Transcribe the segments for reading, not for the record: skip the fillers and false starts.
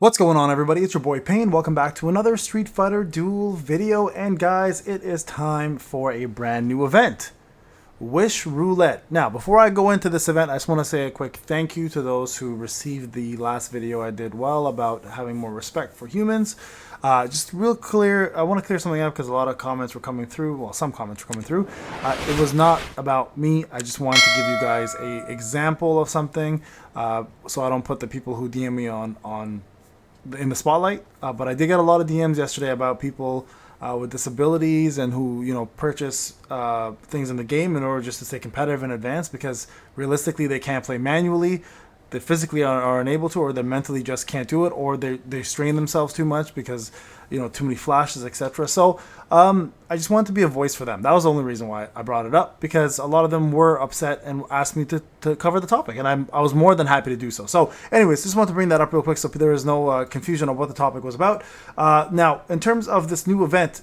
What's going on, everybody? It's your boy Payne. Welcome back to another Street Fighter Duel video. And guys, it is time for a brand new event, Wish Roulette. Now, before I go into this event, I just want to say a quick thank you to those who received the last video I did about having more respect for humans. Just real clear, I want to clear something up because a lot of comments were coming through. Well, some comments were coming through. It was not about me. I just wanted to give you guys a example of something, so I don't put the people who DM me on in the spotlight. But I did get a lot of DMs yesterday about people with disabilities and who purchase things in the game in order just to stay competitive and advance, because realistically they can't play manually, they physically are unable to, or they mentally just can't do it, or they strain themselves too much because too many flashes, etc. So I just wanted to be a voice for them. That was the only reason why I brought it up, because a lot of them were upset and asked me to cover the topic, and I was more than happy to do so. So anyways, just wanted to bring that up real quick so there is no confusion of what the topic was about. Now, in terms of this new event,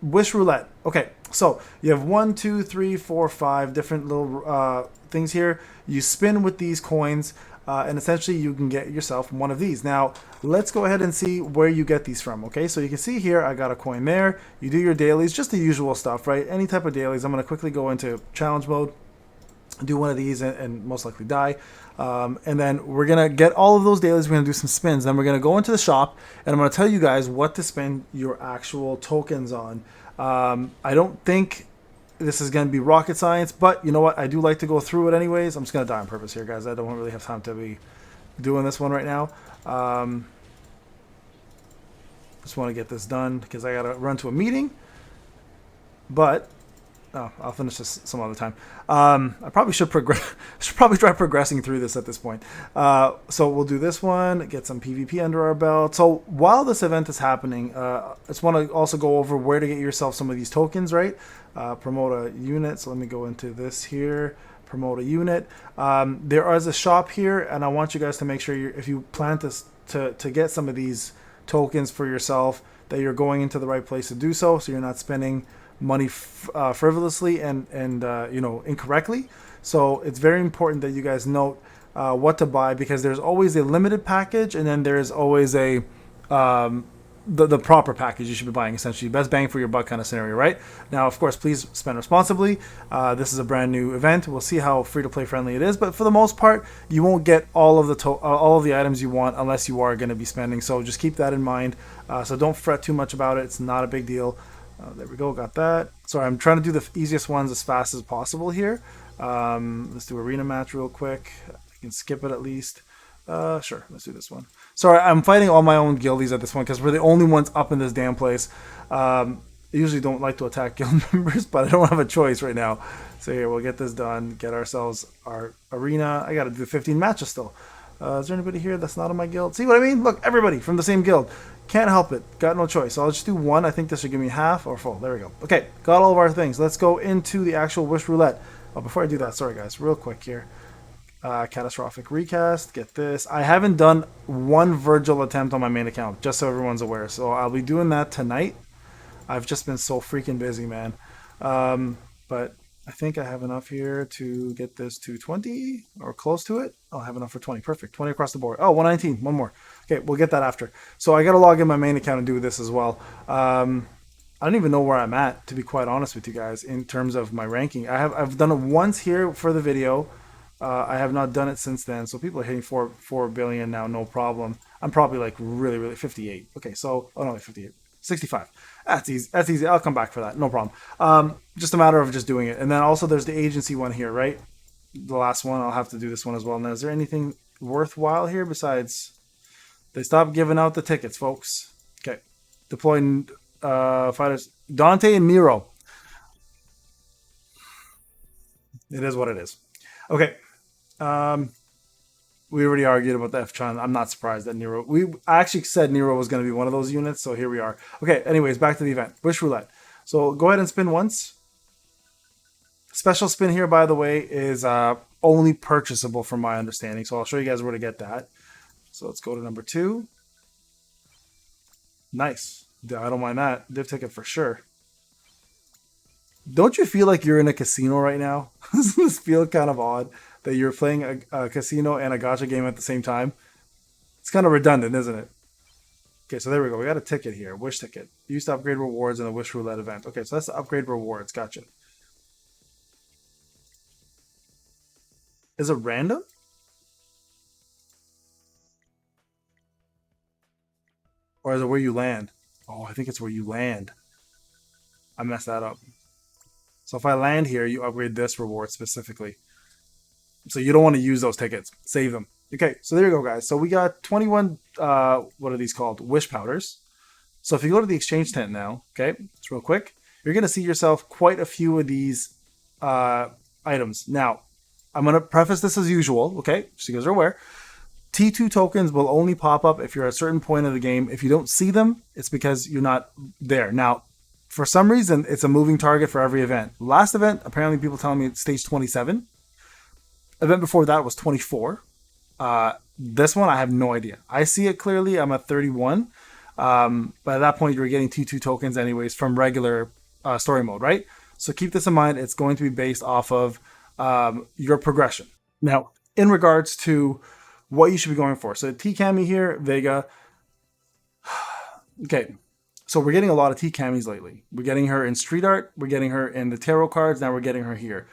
Wish Roulette. Okay, so you have 1, 2, 3, 4, 5 different little things here. You spin with these coins, and essentially you can get yourself one of these. Now, let's go ahead and see where you get these from. Okay, so you can see here, I got a coin there. You do your dailies, just the usual stuff, right? Any type of dailies. I'm going to quickly go into challenge mode, do one of these, and most likely die. And then we're going to get all of those dailies. We're going to do some spins. Then we're going to go into the shop, and I'm going to tell you guys what to spend your actual tokens on. I don't think this is going to be rocket science, but you know what? I do like to go through it anyways. I'm just going to die on purpose here, guys. I don't really have time to be doing this one right now. Just want to get this done because I got to run to a meeting. But I'll finish this some other time. I probably should try progressing through this at this point. So we'll do this one, get some PvP under our belt. So while this event is happening, I just want to also go over where to get yourself some of these tokens, right? Promote a unit. So let me go into this here. Promote a unit. There is a shop here, and I want you guys to make sure if you plan to get some of these tokens for yourself, that you're going into the right place to do so you're not spending money frivolously and incorrectly. So it's very important that you guys note what to buy, because there's always a limited package, and then there's always a the proper package you should be buying, essentially best bang for your buck kind of scenario, right? Now, of course, please spend responsibly. This is a brand new event. We'll see how free-to-play friendly it is, but for the most part, you won't get all of the items you want unless you are going to be spending. So just keep that in mind. So don't fret too much about it. It's not a big deal. There we go, got that. Sorry, I'm trying to do the easiest ones as fast as possible here. Let's do arena match real quick. I can skip it at least. Sure, let's do this one. Sorry, I'm fighting all my own guildies at this point because we're the only ones up in this damn place. I usually don't like to attack guild members, but I don't have a choice right now. So here, we'll get this done, get ourselves our arena. I gotta do 15 matches still. Is there anybody here that's not in my guild? See what I mean? Look, everybody from the same guild. Can't help it. Got no choice. So I'll just do one. I think this should give me half or full. There we go. Okay, got all of our things. Let's go into the actual Wish Roulette. Oh, before I do that, sorry guys, real quick here. Catastrophic recast. Get this. I haven't done one Virgil attempt on my main account, just so everyone's aware. So I'll be doing that tonight. I've just been so freaking busy, man. But I think I have enough here to get this to 20 or close to it. I'll have enough for 20. Perfect. 20 across the board. Oh, 119. One more. Okay, we'll get that after. So I got to log in my main account and do this as well. I don't even know where I'm at, to be quite honest with you guys, in terms of my ranking. I've done it once here for the video. I have not done it since then. So people are hitting 4 billion now, no problem. I'm probably like really 58. Okay, so oh no, 58. 65. That's easy. That's easy. I'll come back for that. No problem. Just a matter of just doing it. And then also there's the agency one here, right? The last one. I'll have to do this one as well. Now, is there anything worthwhile here besides they stopped giving out the tickets, folks? Okay. Deploying fighters. Dante and Nero. It is what it is. Okay. We already argued about the F-Tron. I'm not surprised that Nero... I actually said Nero was going to be one of those units, so here we are. Okay, anyways, back to the event. Wish Roulette. So go ahead and spin once. Special spin here, by the way, is only purchasable from my understanding, so I'll show you guys where to get that. So let's go to number 2. Nice. I don't mind that. Div ticket for sure. Don't you feel like you're in a casino right now? Doesn't this feel kind of odd that you're playing a casino and a gacha game at the same time? It's kind of redundant, isn't it? Okay, so there we go. We got a ticket here. Wish ticket. Used to upgrade rewards in the Wish Roulette event. Okay, so that's the upgrade rewards. Gotcha. Is it random? Or is it where you land? Oh, I think it's where you land. I messed that up. So if I land here, you upgrade this reward specifically. So you don't want to use those tickets. Save them. Okay, so there you go, guys. So we got 21, what are these called? Wish powders. So if you go to the exchange tent now, okay, it's real quick, you're going to see yourself quite a few of these items. Now, I'm going to preface this as usual, okay, so you guys are aware. T2 tokens will only pop up if you're at a certain point of the game. If you don't see them, it's because you're not there. Now, for some reason, it's a moving target for every event. Last event, apparently people telling me it's stage 27. Event before that was 24. This one, I have no idea. I see it clearly. I'm at 31. But at that point, you're getting T2 tokens anyways from regular story mode, right? So keep this in mind. It's going to be based off of your progression. Now, in regards to what you should be going for. So T Cami here, Vega. Okay, so we're getting a lot of T Camis lately. We're getting her in street art. We're getting her in the tarot cards. Now we're getting her here.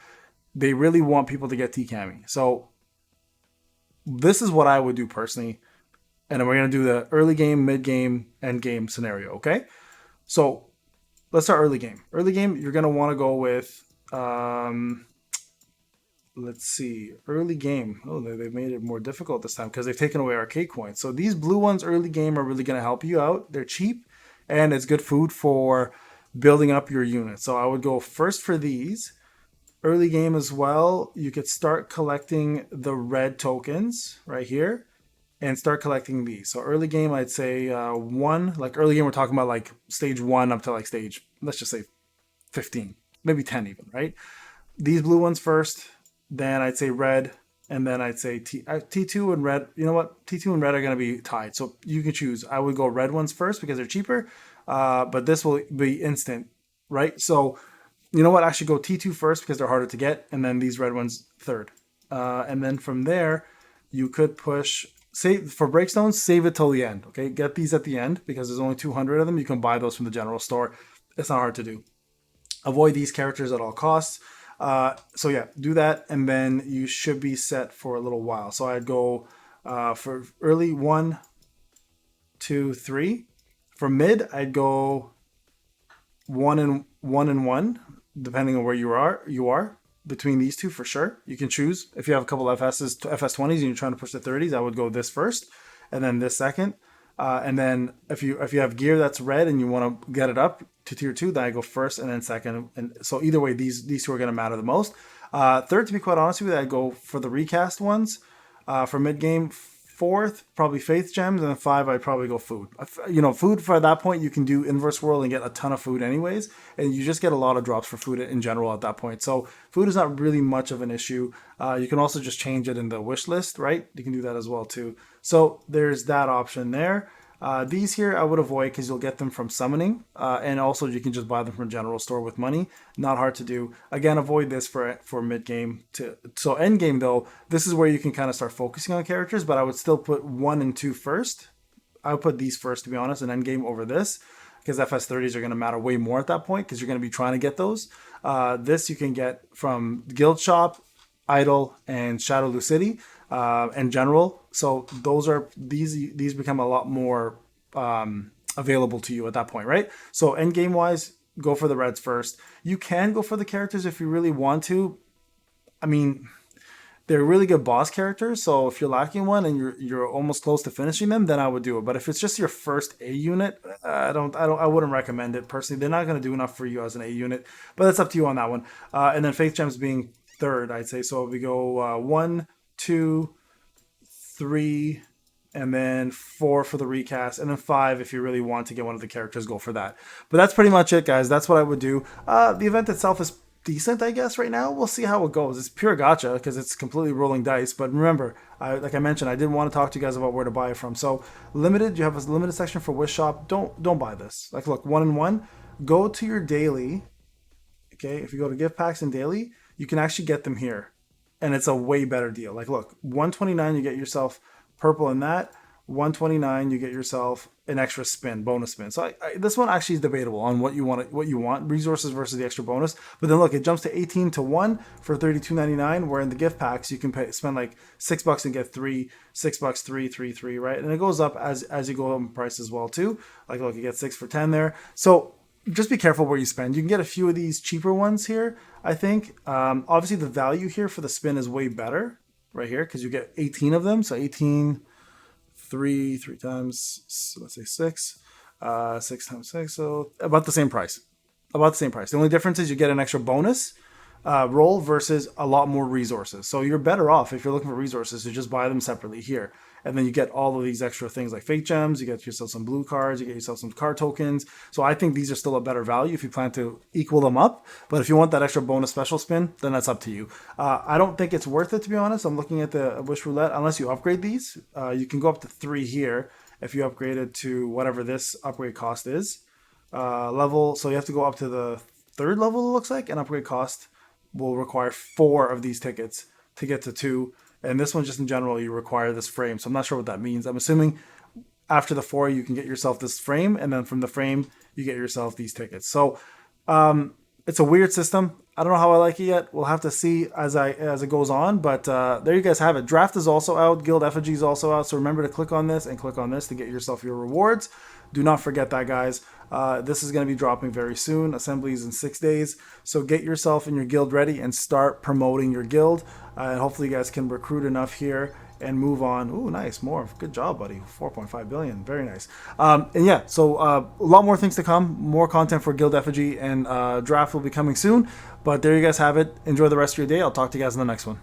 They really want people to get T Cami. So this is what I would do personally. And then we're going to do the early game, mid game, end game scenario, okay? So let's start early game. Early game, you're going to want to go with, let's see, early game. Oh, they've made it more difficult this time because they've taken away arcade coins. So these blue ones early game are really going to help you out. They're cheap, and it's good food for building up your unit. So I would go first for these. Early game as well, you could start collecting the red tokens right here and start collecting these. So early game, I'd say 1. Like early game, we're talking about like stage 1 up to like stage, let's just say 15, maybe 10 even, right? These blue ones first, then I'd say red, and then I'd say T2 and red. You know what? T2 and red are going to be tied. So you can choose. I would go red ones first because they're cheaper, but this will be instant, right? So you know what? I should go T2 first because they're harder to get, and then these red ones third. And then from there, you could push, save for breakstones, save it till the end. Okay, get these at the end because there's only 200 of them. You can buy those from the general store. It's not hard to do. Avoid these characters at all costs. So yeah, do that, and then you should be set for a little while. So I'd go for early 1, 2, 3. For mid, I'd go 1 and 1, depending on where you are between these two for sure. You can choose if you have a couple FS20s and you're trying to push the 30s. I would go this first, and then this second. And then if you have gear that's red and you want to get it up to tier 2, then I go first and then second. And so either way, these two are going to matter the most. Third, to be quite honest with you, I'd go for the recast ones. For mid game, 4th, probably faith gems, and then 5, I'd probably go food. You know, food for that point, you can do inverse world and get a ton of food anyways, and you just get a lot of drops for food in general at that point. So food is not really much of an issue. You can also just change it in the wish list, right? You can do that as well too. So there's that option there. These here I would avoid because you'll get them from summoning, and also you can just buy them from general store with money. Not hard to do. Again, avoid this for mid game. So end game though, this is where you can kind of start focusing on characters. But I would still put 1 and 2 first. I would put these first, to be honest, and end game over this because FS30s are going to matter way more at that point because you're going to be trying to get those. This you can get from Guild Shop, Idol, and Shadowloo City. In general, so these become a lot more available to you at that point, right? So end game wise, go for the reds first. You can go for the characters if you really want to. I mean, they're really good boss characters, so if you're lacking one and you're almost close to finishing them, then I would do it. But if it's just your first A unit, I wouldn't recommend it personally. They're not going to do enough for you as an A unit, but that's up to you on that one. And then faith gems being third, I'd say. So we go 1, 2, 3, and then 4 for the recast, and then 5 if you really want to get one of the characters, go for that. But that's pretty much it, guys. That's what I would do. The event itself is decent, I guess, right now. We'll see how it goes. It's pure gacha because it's completely rolling dice. But remember, like I mentioned, I didn't want to talk to you guys about where to buy it from. So limited, you have a limited section for Wish Shop. Don't buy this. Like, look, 1 and 1. Go to your daily. Okay, if you go to gift packs and daily, you can actually get them here. And it's a way better deal. Like, look, 129, you get yourself purple in that. 129, you get yourself an extra spin, bonus spin. So this one actually is debatable on what you want, resources versus the extra bonus. But then look, it jumps to 18 to 1 for 32.99, where in the gift packs you can spend like $6 and get three, $6, three, three, three, right? And it goes up as you go up in price as well too. Like look, you get 6 for 10 there. So just be careful where you spend. You can get a few of these cheaper ones here, I think. Obviously the value here for the spin is way better right here because you get 18 of them. So 18, three times, so let's say 6, 6 times 6, so about the same price. About the same price. The only difference is you get an extra bonus roll versus a lot more resources. So you're better off if you're looking for resources to just buy them separately here. And then you get all of these extra things like fake gems, you get yourself some blue cards, you get yourself some card tokens. So I think these are still a better value if you plan to equal them up. But if you want that extra bonus special spin, then that's up to you. I don't think it's worth it, to be honest. I'm looking at the Wish Roulette. Unless you upgrade these, you can go up to 3 here if you upgrade it to whatever this upgrade cost is. Level, so you have to go up to the 3rd level, it looks like, and upgrade cost will require 4 of these tickets to get to 2. And this one, just in general, you require this frame. So I'm not sure what that means. I'm assuming after the 4, you can get yourself this frame. And then from the frame, you get yourself these tickets. So it's a weird system. I don't know how I like it yet. We'll have to see as it goes on. But there you guys have it. Draft is also out. Guild Effigy is also out. So remember to click on this and click on this to get yourself your rewards. Do not forget that, guys. This is going to be dropping very soon. Assembly is in 6 days. So get yourself and your guild ready and start promoting your guild. And hopefully you guys can recruit enough here and move on. Ooh, nice. More. Good job, buddy. 4.5 billion. Very nice. And yeah, so a lot more things to come. More content for Guild Effigy and Draft will be coming soon. But there you guys have it. Enjoy the rest of your day. I'll talk to you guys in the next one.